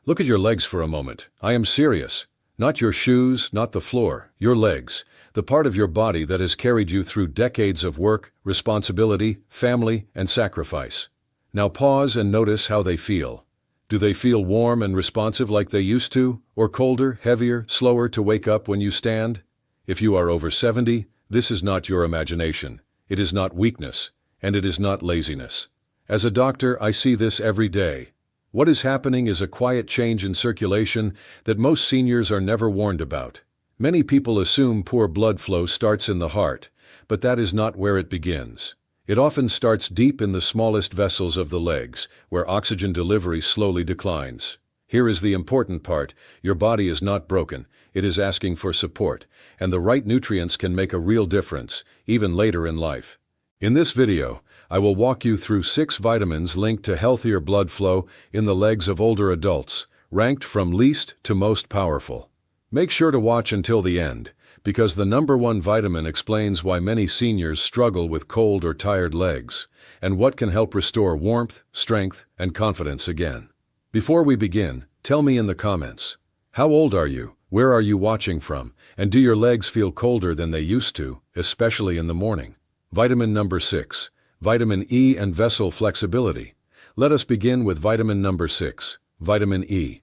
Look at your legs for a moment. I am serious. Not your shoes, not the floor, your legs, the part of your body that has carried you through decades of work, responsibility, family, and sacrifice. Now pause and notice how they feel. Do they feel warm and responsive like they used to, or colder, heavier, slower to wake up when you stand? If you are over 70, this is not your imagination. It is not weakness, and it is not laziness. As a doctor, I see this every day. What is happening is a quiet change in circulation that most seniors are never warned about. Many people assume poor blood flow starts in the heart, but that is not where it begins. It often starts deep in the smallest vessels of the legs, where oxygen delivery slowly declines. Here is the important part: your body is not broken, it is asking for support, and the right nutrients can make a real difference, even later in life. In this video, I will walk you through 6 vitamins linked to healthier blood flow in the legs of older adults, ranked from least to most powerful. Make sure to watch until the end, because the number 1 vitamin explains why many seniors struggle with cold or tired legs, and what can help restore warmth, strength, and confidence again. Before we begin, tell me in the comments, how old are you, where are you watching from, and do your legs feel colder than they used to, especially in the morning? Vitamin number 6. Vitamin E and vessel flexibility. Let us begin with vitamin number 6, vitamin E.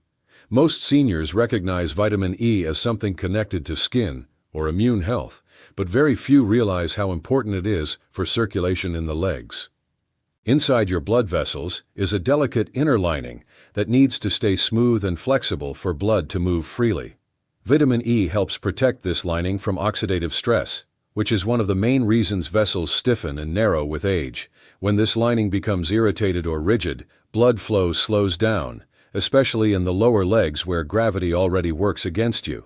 Most seniors recognize vitamin E as something connected to skin or immune health, but very few realize how important it is for circulation in the legs. Inside your blood vessels is a delicate inner lining that needs to stay smooth and flexible for blood to move freely. Vitamin E helps protect this lining from oxidative stress, which is one of the main reasons vessels stiffen and narrow with age. When this lining becomes irritated or rigid, blood flow slows down, especially in the lower legs where gravity already works against you.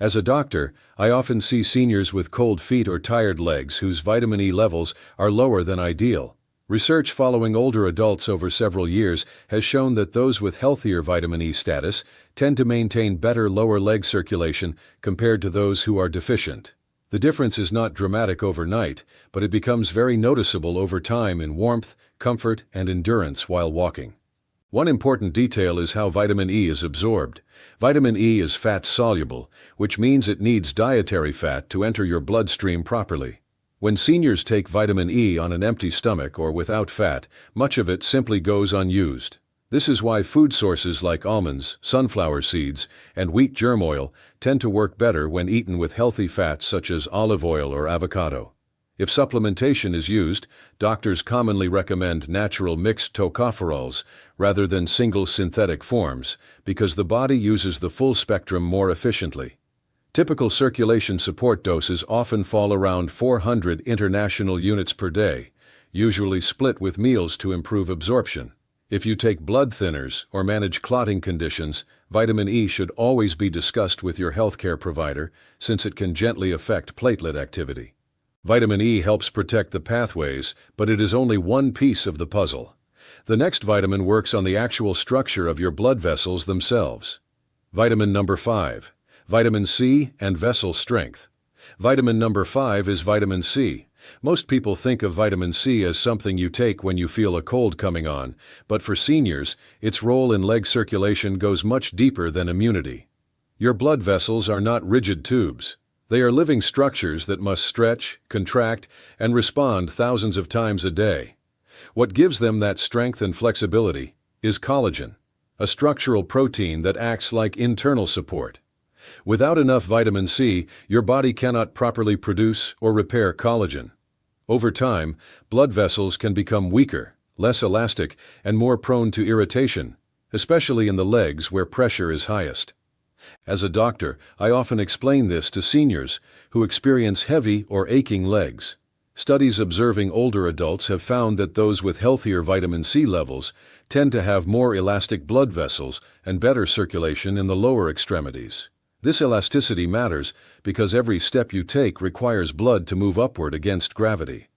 As a doctor, I often see seniors with cold feet or tired legs whose vitamin E levels are lower than ideal. Research following older adults over several years has shown that those with healthier vitamin E status tend to maintain better lower leg circulation compared to those who are deficient. The difference is not dramatic overnight, but it becomes very noticeable over time in warmth, comfort, and endurance while walking. One important detail is how vitamin E is absorbed. Vitamin E is fat-soluble, which means it needs dietary fat to enter your bloodstream properly. When seniors take vitamin E on an empty stomach or without fat, much of it simply goes unused. This is why food sources like almonds, sunflower seeds, and wheat germ oil tend to work better when eaten with healthy fats such as olive oil or avocado. If supplementation is used, doctors commonly recommend natural mixed tocopherols rather than single synthetic forms because the body uses the full spectrum more efficiently. Typical circulation support doses often fall around 400 international units per day, usually split with meals to improve absorption. If you take blood thinners or manage clotting conditions, vitamin E should always be discussed with your healthcare provider since it can gently affect platelet activity. Vitamin E helps protect the pathways, but it is only one piece of the puzzle. The next vitamin works on the actual structure of your blood vessels themselves. Vitamin number 5. Vitamin C and vessel strength. Vitamin number 5 is vitamin C. Most people think of vitamin C as something you take when you feel a cold coming on, but for seniors, its role in leg circulation goes much deeper than immunity. Your blood vessels are not rigid tubes. They are living structures that must stretch, contract, and respond thousands of times a day. What gives them that strength and flexibility is collagen, a structural protein that acts like internal support. Without enough vitamin C, your body cannot properly produce or repair collagen. Over time, blood vessels can become weaker, less elastic, and more prone to irritation, especially in the legs where pressure is highest. As a doctor, I often explain this to seniors who experience heavy or aching legs. Studies observing older adults have found that those with healthier vitamin C levels tend to have more elastic blood vessels and better circulation in the lower extremities. This elasticity matters because every step you take requires blood to move upward against gravity.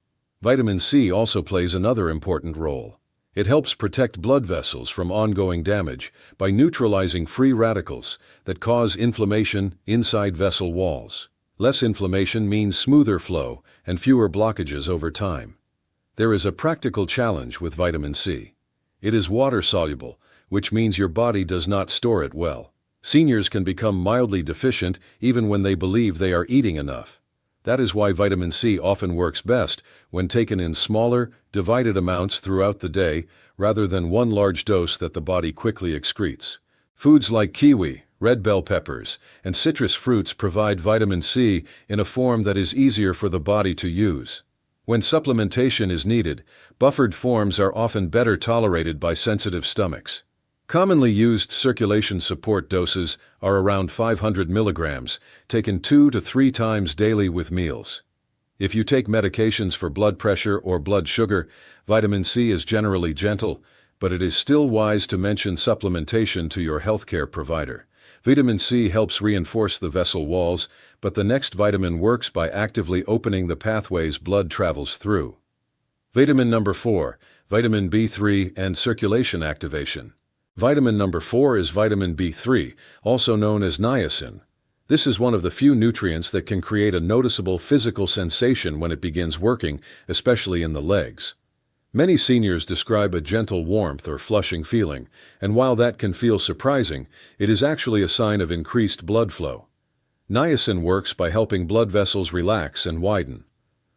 Vitamin C also plays another important role. It helps protect blood vessels from ongoing damage by neutralizing free radicals that cause inflammation inside vessel walls. Less inflammation means smoother flow and fewer blockages over time. There is a practical challenge with vitamin C. It is water-soluble, which means your body does not store it well. Seniors can become mildly deficient even when they believe they are eating enough. That is why vitamin C often works best when taken in smaller, divided amounts throughout the day rather than one large dose that the body quickly excretes. Foods like kiwi, red bell peppers, and citrus fruits provide vitamin C in a form that is easier for the body to use. When supplementation is needed, buffered forms are often better tolerated by sensitive stomachs. Commonly used circulation support doses are around 500 milligrams, taken 2 to 3 times daily with meals. If you take medications for blood pressure or blood sugar, vitamin C is generally gentle, but it is still wise to mention supplementation to your healthcare provider. Vitamin C helps reinforce the vessel walls, but the next vitamin works by actively opening the pathways blood travels through. Vitamin number 4, vitamin B3 and circulation activation. Vitamin number 4 is vitamin B3, also known as niacin. This is one of the few nutrients that can create a noticeable physical sensation when it begins working, especially in the legs. Many seniors describe a gentle warmth or flushing feeling, and while that can feel surprising, it is actually a sign of increased blood flow. Niacin works by helping blood vessels relax and widen.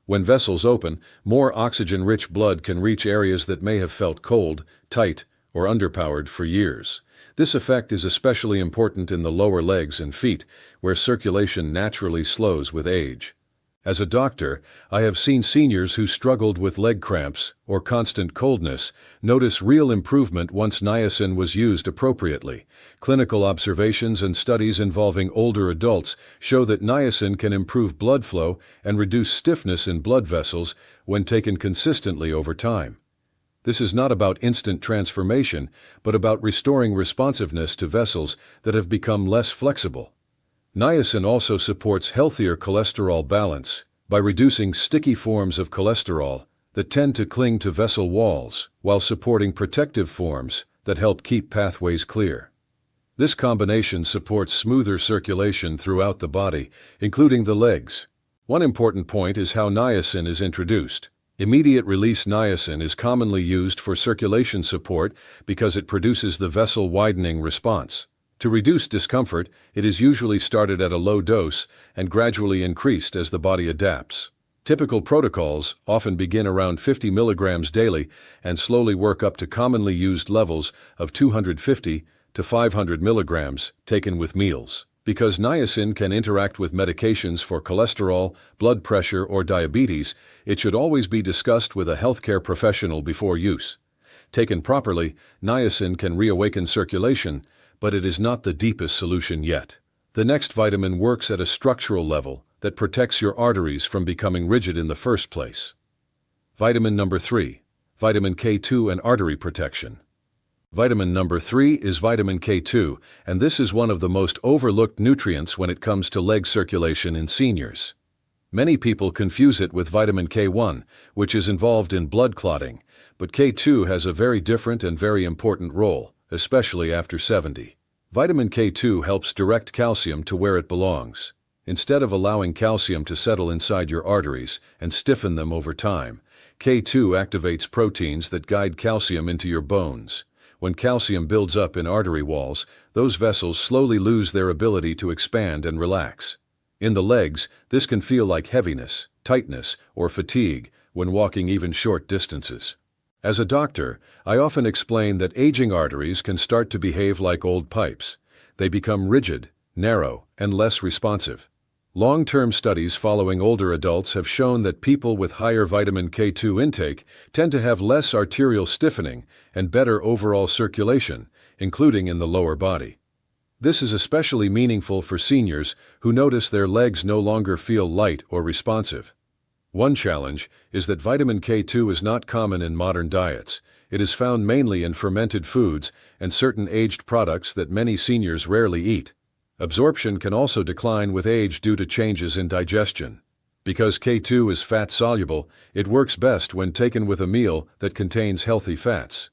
When vessels open, more oxygen-rich blood can reach areas that may have felt cold, tight, or underpowered for years. This effect is especially important in the lower legs and feet, where circulation naturally slows with age. As a doctor, I have seen seniors who struggled with leg cramps or constant coldness notice real improvement once niacin was used appropriately. Clinical observations and studies involving older adults show that niacin can improve blood flow and reduce stiffness in blood vessels when taken consistently over time. This is not about instant transformation, but about restoring responsiveness to vessels that have become less flexible. Niacin also supports healthier cholesterol balance by reducing sticky forms of cholesterol that tend to cling to vessel walls, while supporting protective forms that help keep pathways clear. This combination supports smoother circulation throughout the body, including the legs. One important point is how niacin is introduced. Immediate-release niacin is commonly used for circulation support because it produces the vessel-widening response. To reduce discomfort, it is usually started at a low dose and gradually increased as the body adapts. Typical protocols often begin around 50 milligrams daily and slowly work up to commonly used levels of 250 to 500 milligrams taken with meals. Because niacin can interact with medications for cholesterol, blood pressure, or diabetes, it should always be discussed with a healthcare professional before use. Taken properly, niacin can reawaken circulation, but it is not the deepest solution yet. The next vitamin works at a structural level that protects your arteries from becoming rigid in the first place. Vitamin number 3, vitamin K2 and artery protection. Vitamin number 3 is vitamin K2, and this is one of the most overlooked nutrients when it comes to leg circulation in seniors. Many people confuse it with vitamin K1, which is involved in blood clotting, but K2 has a very different and very important role, especially after 70. Vitamin K2 helps direct calcium to where it belongs. Instead of allowing calcium to settle inside your arteries and stiffen them over time, K2 activates proteins that guide calcium into your bones. When calcium builds up in artery walls, those vessels slowly lose their ability to expand and relax. In the legs, this can feel like heaviness, tightness, or fatigue when walking even short distances. As a doctor, I often explain that aging arteries can start to behave like old pipes. They become rigid, narrow, and less responsive. Long-term studies following older adults have shown that people with higher vitamin K2 intake tend to have less arterial stiffening and better overall circulation, including in the lower body. This is especially meaningful for seniors who notice their legs no longer feel light or responsive. One challenge is that vitamin K2 is not common in modern diets. It is found mainly in fermented foods and certain aged products that many seniors rarely eat. Absorption can also decline with age due to changes in digestion. Because K2 is fat-soluble, it works best when taken with a meal that contains healthy fats.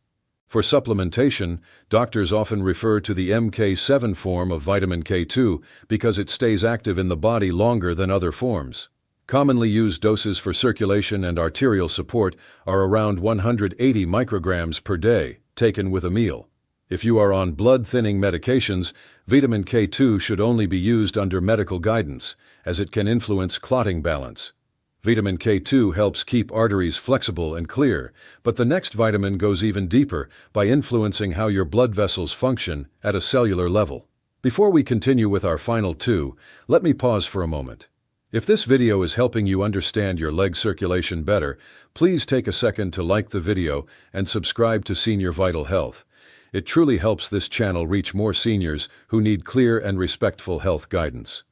For supplementation, doctors often refer to the MK7 form of vitamin K2 because it stays active in the body longer than other forms. Commonly used doses for circulation and arterial support are around 180 micrograms per day, taken with a meal. If you are on blood-thinning medications, vitamin K2 should only be used under medical guidance, as it can influence clotting balance. Vitamin K2 helps keep arteries flexible and clear, but the next vitamin goes even deeper by influencing how your blood vessels function at a cellular level. Before we continue with our final two, let me pause for a moment. If this video is helping you understand your leg circulation better, please take a second to like the video and subscribe to Senior Vital Health. It truly helps this channel reach more seniors who need clear and respectful health guidance.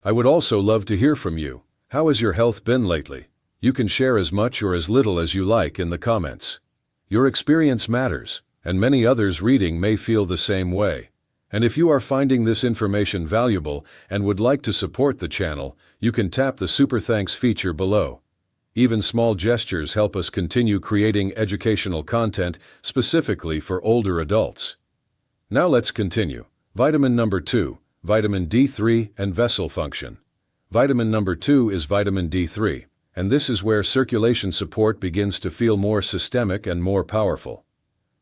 I would also love to hear from you. How has your health been lately? You can share as much or as little as you like in the comments. Your experience matters, and many others reading may feel the same way. And if you are finding this information valuable and would like to support the channel, you can tap the Super Thanks feature below. Even small gestures help us continue creating educational content specifically for older adults. Now let's continue. Vitamin number 2, vitamin D3 and vessel function. Vitamin number 2 is vitamin D3, and this is where circulation support begins to feel more systemic and more powerful.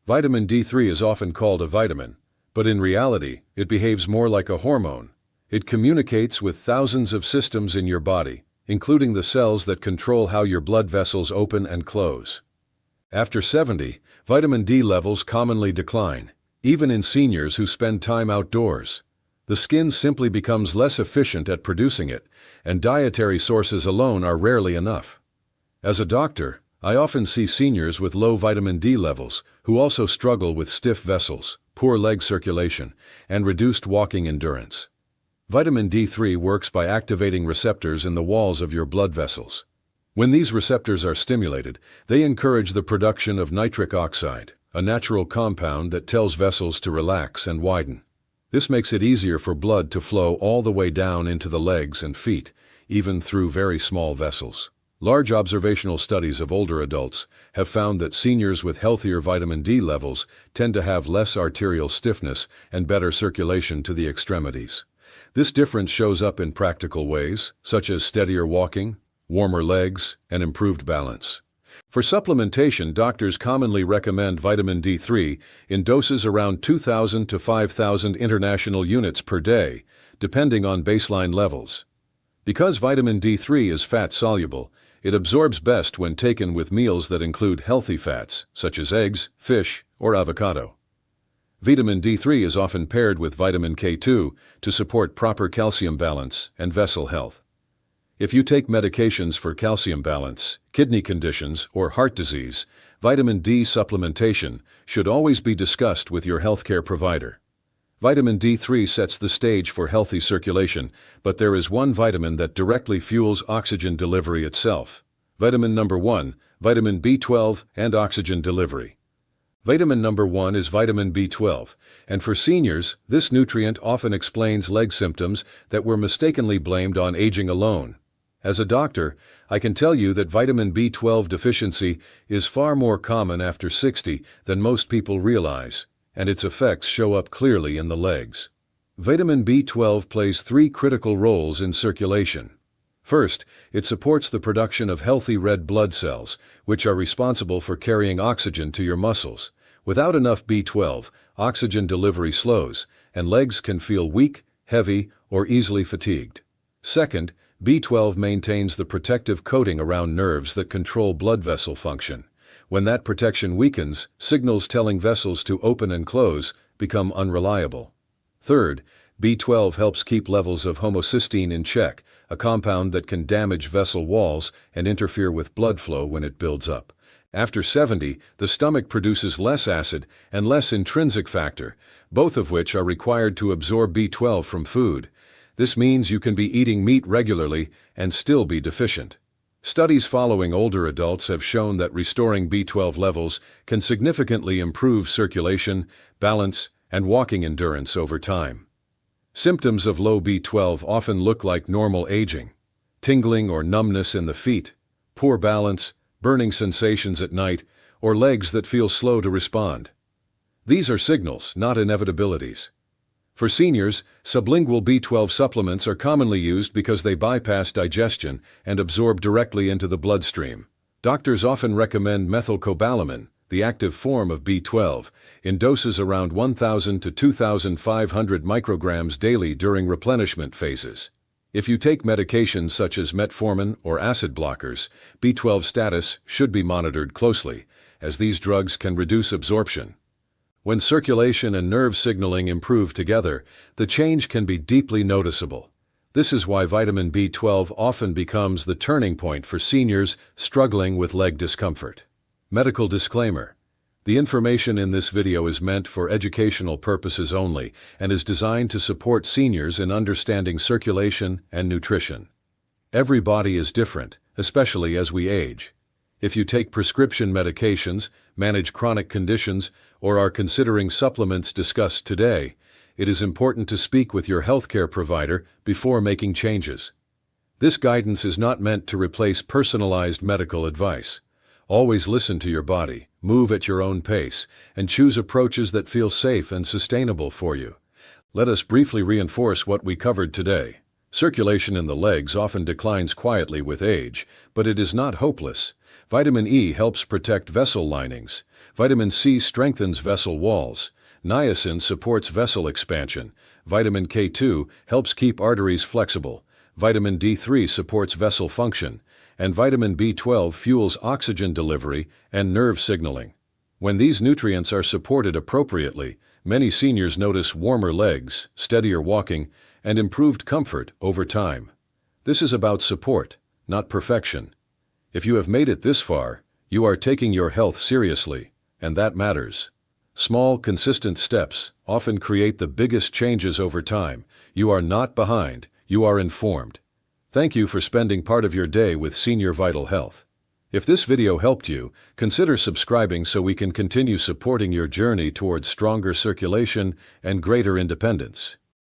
Vitamin D3 is often called a vitamin, but in reality, it behaves more like a hormone. It communicates with thousands of systems in your body, including the cells that control how your blood vessels open and close. After 70, vitamin D levels commonly decline, even in seniors who spend time outdoors. The skin simply becomes less efficient at producing it, and dietary sources alone are rarely enough. As a doctor, I often see seniors with low vitamin D levels who also struggle with stiff vessels, poor leg circulation, and reduced walking endurance. Vitamin D3 works by activating receptors in the walls of your blood vessels. When these receptors are stimulated, they encourage the production of nitric oxide, a natural compound that tells vessels to relax and widen. This makes it easier for blood to flow all the way down into the legs and feet, even through very small vessels. Large observational studies of older adults have found that seniors with healthier vitamin D levels tend to have less arterial stiffness and better circulation to the extremities. This difference shows up in practical ways, such as steadier walking, warmer legs, and improved balance. For supplementation, doctors commonly recommend vitamin D3 in doses around 2,000 to 5,000 international units per day, depending on baseline levels. Because vitamin D3 is fat-soluble, it absorbs best when taken with meals that include healthy fats, such as eggs, fish, or avocado. Vitamin D3 is often paired with vitamin K2 to support proper calcium balance and vessel health. If you take medications for calcium balance, kidney conditions, or heart disease, vitamin D supplementation should always be discussed with your healthcare provider. Vitamin D3 sets the stage for healthy circulation, but there is one vitamin that directly fuels oxygen delivery itself. Vitamin number 1, vitamin B12 and oxygen delivery. Vitamin number 1 is vitamin B12, and for seniors, this nutrient often explains leg symptoms that were mistakenly blamed on aging alone. As a doctor, I can tell you that vitamin B12 deficiency is far more common after 60 than most people realize, and its effects show up clearly in the legs. Vitamin B12 plays 3 critical roles in circulation. First, it supports the production of healthy red blood cells, which are responsible for carrying oxygen to your muscles. Without enough B12, oxygen delivery slows, and legs can feel weak, heavy, or easily fatigued. Second, B12 maintains the protective coating around nerves that control blood vessel function. When that protection weakens, signals telling vessels to open and close become unreliable. Third, B12 helps keep levels of homocysteine in check, a compound that can damage vessel walls and interfere with blood flow when it builds up. After 70, the stomach produces less acid and less intrinsic factor, both of which are required to absorb B12 from food. This means you can be eating meat regularly and still be deficient. Studies following older adults have shown that restoring B12 levels can significantly improve circulation, balance, and walking endurance over time. Symptoms of low B12 often look like normal aging: tingling or numbness in the feet, poor balance, burning sensations at night, or legs that feel slow to respond. These are signals, not inevitabilities. For seniors, sublingual B12 supplements are commonly used because they bypass digestion and absorb directly into the bloodstream. Doctors often recommend methylcobalamin, the active form of B12, in doses around 1,000 to 2,500 micrograms daily during replenishment phases. If you take medications such as metformin or acid blockers, B12 status should be monitored closely, as these drugs can reduce absorption. When circulation and nerve signaling improve together, the change can be deeply noticeable. This is why vitamin B12 often becomes the turning point for seniors struggling with leg discomfort. Medical disclaimer: the information in this video is meant for educational purposes only and is designed to support seniors in understanding circulation and nutrition. Every body is different, especially as we age. If you take prescription medications, manage chronic conditions, or are considering supplements discussed today, it is important to speak with your healthcare provider before making changes. This guidance is not meant to replace personalized medical advice. Always listen to your body, move at your own pace, and choose approaches that feel safe and sustainable for you. Let us briefly reinforce what we covered today. Circulation in the legs often declines quietly with age, but it is not hopeless. Vitamin E helps protect vessel linings. Vitamin C strengthens vessel walls. Niacin supports vessel expansion. Vitamin K2 helps keep arteries flexible. Vitamin D3 supports vessel function. And vitamin B12 fuels oxygen delivery and nerve signaling. When these nutrients are supported appropriately, many seniors notice warmer legs, steadier walking, and improved comfort over time. This is about support, not perfection. If you have made it this far, you are taking your health seriously, and that matters. Small, consistent steps often create the biggest changes over time. You are not behind, you are informed. Thank you for spending part of your day with Senior Vital Health. If this video helped you, consider subscribing so we can continue supporting your journey towards stronger circulation and greater independence.